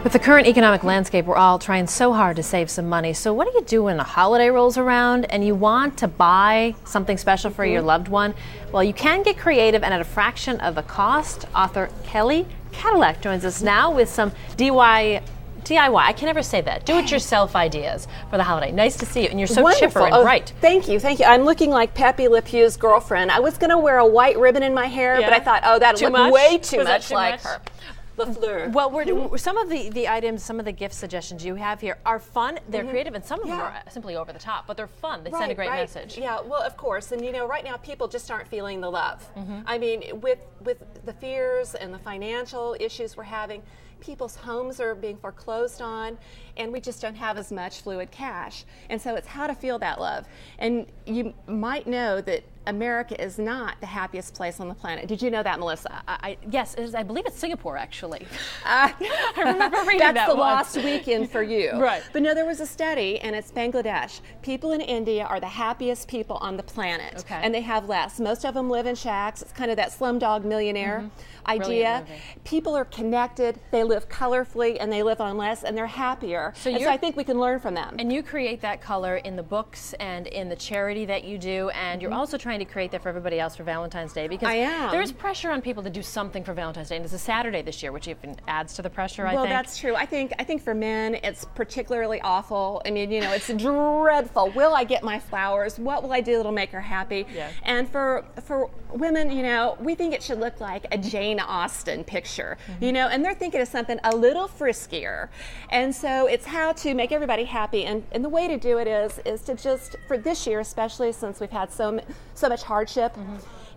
With the current economic landscape, we're all trying so hard to save some money. So what do you do when the holiday rolls around and you want to buy something special for your loved one? Well, you can get creative and at a fraction of the cost. Author Kelly Cadillac joins us now with some DIY. I can never say that. Do-it-yourself ideas for the holiday. Nice to see you, and you're so Wonderful. chipper and bright. Thank you. I'm looking like Pepe Le Pew's girlfriend. I was going to wear a white ribbon in my hair, but I thought, oh, that'll look way too much like her. Well, some of the items, some of the gift suggestions you have here are fun. They're creative, and some of them are simply over the top, but they're fun. They send a great message. Yeah, well, of course. And right now people just aren't feeling the love. I mean, with the fears and the financial issues we're having, people's homes are being foreclosed on, and we just don't have as much fluid cash. And so it's how to feel that love. And you might know that America is not the happiest place on the planet. Did you know that, Melissa? Yes, I believe it's Singapore, actually. I remember reading that's that the once. lost weekend for you. Right. But no, there was a study, and it's Bangladesh. People in India are the happiest people on the planet. Okay. And they have less. Most of them live in shacks. It's kind of that Slumdog Millionaire idea. People are connected, they live colorfully, and they live on less, and they're happier. So I think we can learn from them. And you create that color in the books and in the charity that you do, and you're also trying to create that for everybody else for Valentine's Day, because there's pressure on people to do something for Valentine's Day, and it's a Saturday this year, which even adds to the pressure, I think. Well, that's true. I think for men, it's particularly awful. I mean, it's dreadful. Will I get my flowers? What will I do that'll make her happy? Yeah. And for women, we think it should look like a Jane Austen picture, and they're thinking of something a little friskier. And so it's how to make everybody happy. And the way to do it is to just, for this year especially, since we've had so much hardship,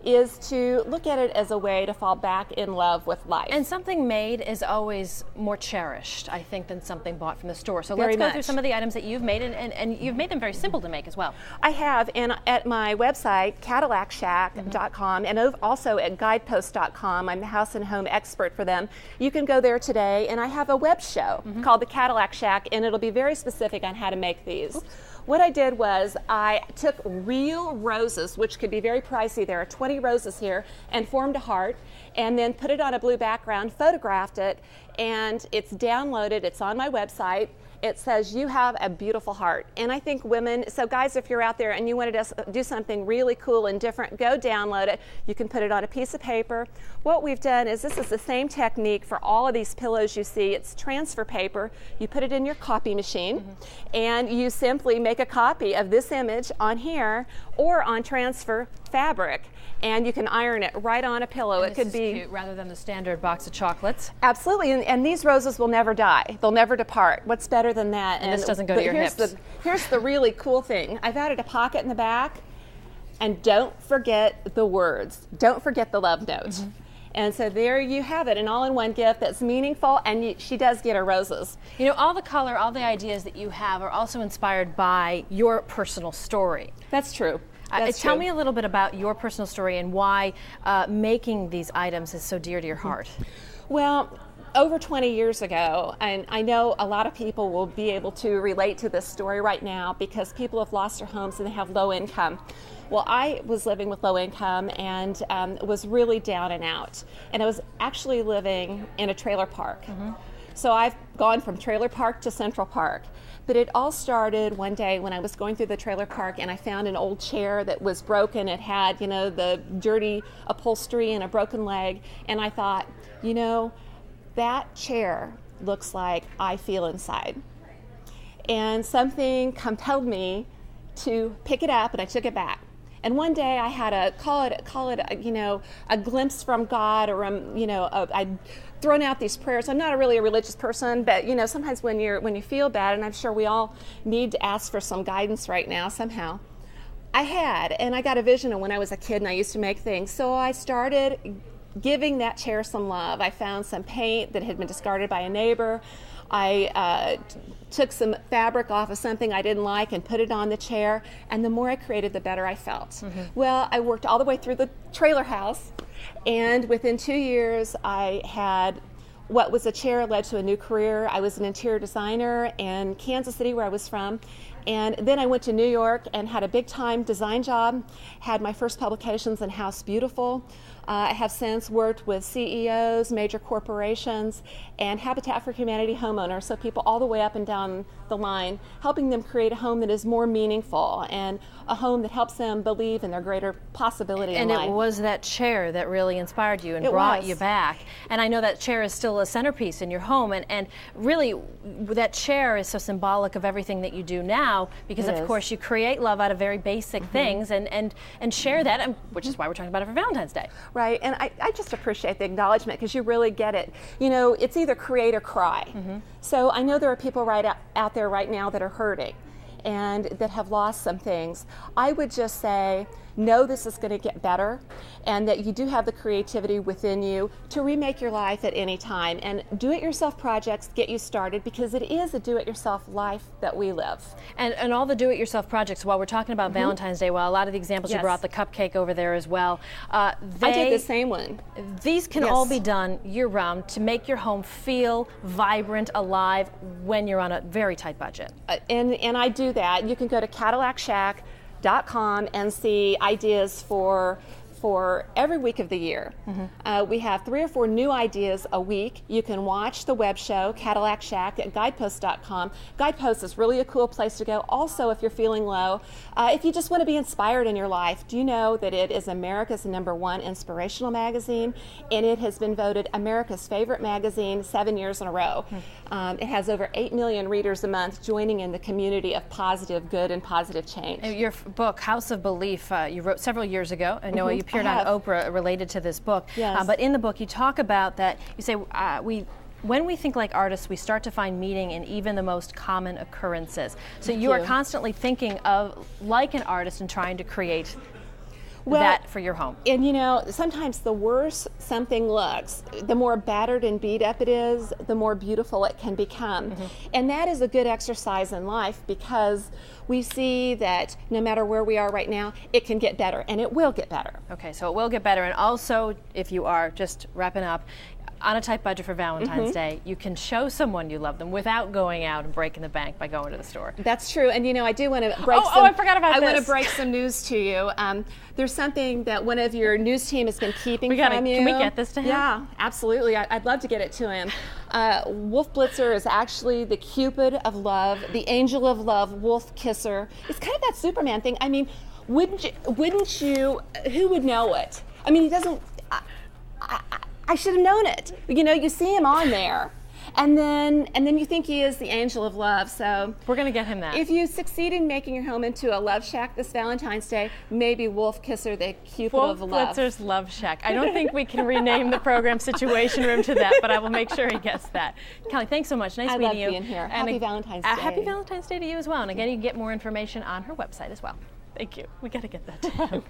is to look at it as a way to fall back in love with life. And something made is always more cherished, I think, than something bought from the store. So Very let's go much. through some of the items that you've made, and you've made them very simple to make as well. I have, and at my website, CadillacShack.com, and also at Guidepost.com. I'm the house and home expert for them. You can go there today, and I have a web show called the Cadillac Shack, and it'll be very specific on how to make these. Oops. What I did was I took real roses, which could be very pricey. There are 20 roses here, and formed a heart, and then put it on a blue background, photographed it, and it's downloaded. It's on my website. It says, you have a beautiful heart. And I think women, so guys, if you're out there and you wanted to do something really cool and different, go download it. You can put it on a piece of paper. What we've done is, this is the same technique for all of these pillows you see. It's transfer paper. You put it in your copy machine, and you simply make a copy of this image on here or on transfer fabric. And you can iron it right on a pillow. And it could be cute, rather than the standard box of chocolates. Absolutely, and these roses will never die. They'll never depart. What's better than that? And this doesn't go to your hips. Here's the really cool thing. I've added a pocket in the back, and don't forget the words. Don't forget the love note. And so there you have it, an all-in-one gift that's meaningful, and she does get her roses. All the color, all the ideas that you have are also inspired by your personal story. That's true. Tell me a little bit about your personal story and why making these items is so dear to your heart. Well, over 20 years ago, and I know a lot of people will be able to relate to this story right now because people have lost their homes and they have low income. Well, I was living with low income and was really down and out. And I was actually living in a trailer park. So I've gone from trailer park to Central Park. But it all started one day when I was going through the trailer park and I found an old chair that was broken. It had, the dirty upholstery and a broken leg. And I thought, that chair looks like I feel inside. And something compelled me to pick it up, and I took it back. And one day I had a call it a glimpse from God, or I'd thrown out these prayers. I'm not really a religious person, but sometimes when you feel bad, and I'm sure we all need to ask for some guidance right now somehow. I got a vision of when I was a kid and I used to make things. So I started giving that chair some love. I found some paint that had been discarded by a neighbor. I took some fabric off of something I didn't like and put it on the chair, and the more I created, the better I felt. Well, I worked all the way through the trailer house, and within 2 years I had what was a chair led to a new career. I was an interior designer in Kansas City, where I was from, And then I went to New York and had a big time design job, had my first publications in House Beautiful. I have since worked with CEOs, major corporations, and Habitat for Humanity homeowners, so people all the way up and down the line, helping them create a home that is more meaningful and a home that helps them believe in their greater possibility in life. And it was that chair that really inspired you and brought you back. And I know that chair is still a centerpiece in your home, and really that chair is so symbolic of everything that you do now, because of course you create love out of very basic things and share that, and which is why we're talking about it for Valentine's Day. Right, and I just appreciate the acknowledgement, because you really get it. You know, it's either create or cry. So I know there are people out there right now that are hurting and that have lost some things. I would just say, know this is going to get better, and that you do have the creativity within you to remake your life at any time. And do-it-yourself projects get you started, because it is a do-it-yourself life that we live. And all the do-it-yourself projects, while we're talking about Valentine's Day, while a lot of the examples you brought, the cupcake over there as well. I did the same one. These can all be done year-round to make your home feel vibrant, alive, when you're on a very tight budget. And I do that. You can go to CadillacShack.com and see ideas for every week of the year. We have 3 or 4 new ideas a week. You can watch the web show, Cadillac Shack, at Guidepost.com. Guidepost is really a cool place to go. Also, if you're feeling low, if you just want to be inspired in your life, do you know that it is America's #1 inspirational magazine, and it has been voted America's favorite magazine 7 years in a row. It has over 8 million readers a month joining in the community of positive good and positive change. Your book, House of Belief, you wrote several years ago. I know you appeared on Oprah related to this book. But in the book, you talk about that. You say, when we think like artists, we start to find meaning in even the most common occurrences. So you are constantly thinking of like an artist and trying to create that for your home. And you know, sometimes the worse something looks, the more battered and beat up it is, the more beautiful it can become. And that is a good exercise in life, because we see that no matter where we are right now, it can get better, and it will get better. Okay, so it will get better. And also, if you are just wrapping up, on a tight budget for Valentine's Day, you can show someone you love them without going out and breaking the bank by going to the store. That's true. And you know, I do want to break I forgot about this. I want to break some news to you. There's something that one of your news team has been keeping from you. Can we get this to him? Yeah, absolutely. I'd love to get it to him. Wolf Blitzer is actually the Cupid of love, the angel of love, wolf kisser. It's kind of that Superman thing. I mean, wouldn't you, who would know it? I mean, he doesn't, I should have known it. You know, you see him on there, and then you think he is the angel of love. So we're going to get him that. If you succeed in making your home into a love shack this Valentine's Day, maybe Wolf Kisser, the Cupid of love. Wolf Blitzer's Love Shack. I don't think we can rename the program Situation Room to that, but I will make sure he gets that. Kelly, thanks so much. Nice meeting you. I love being here. Happy Valentine's Day. Happy Valentine's Day to you as well. And again, you can get more information on her website as well. Thank you. We got to get that to him.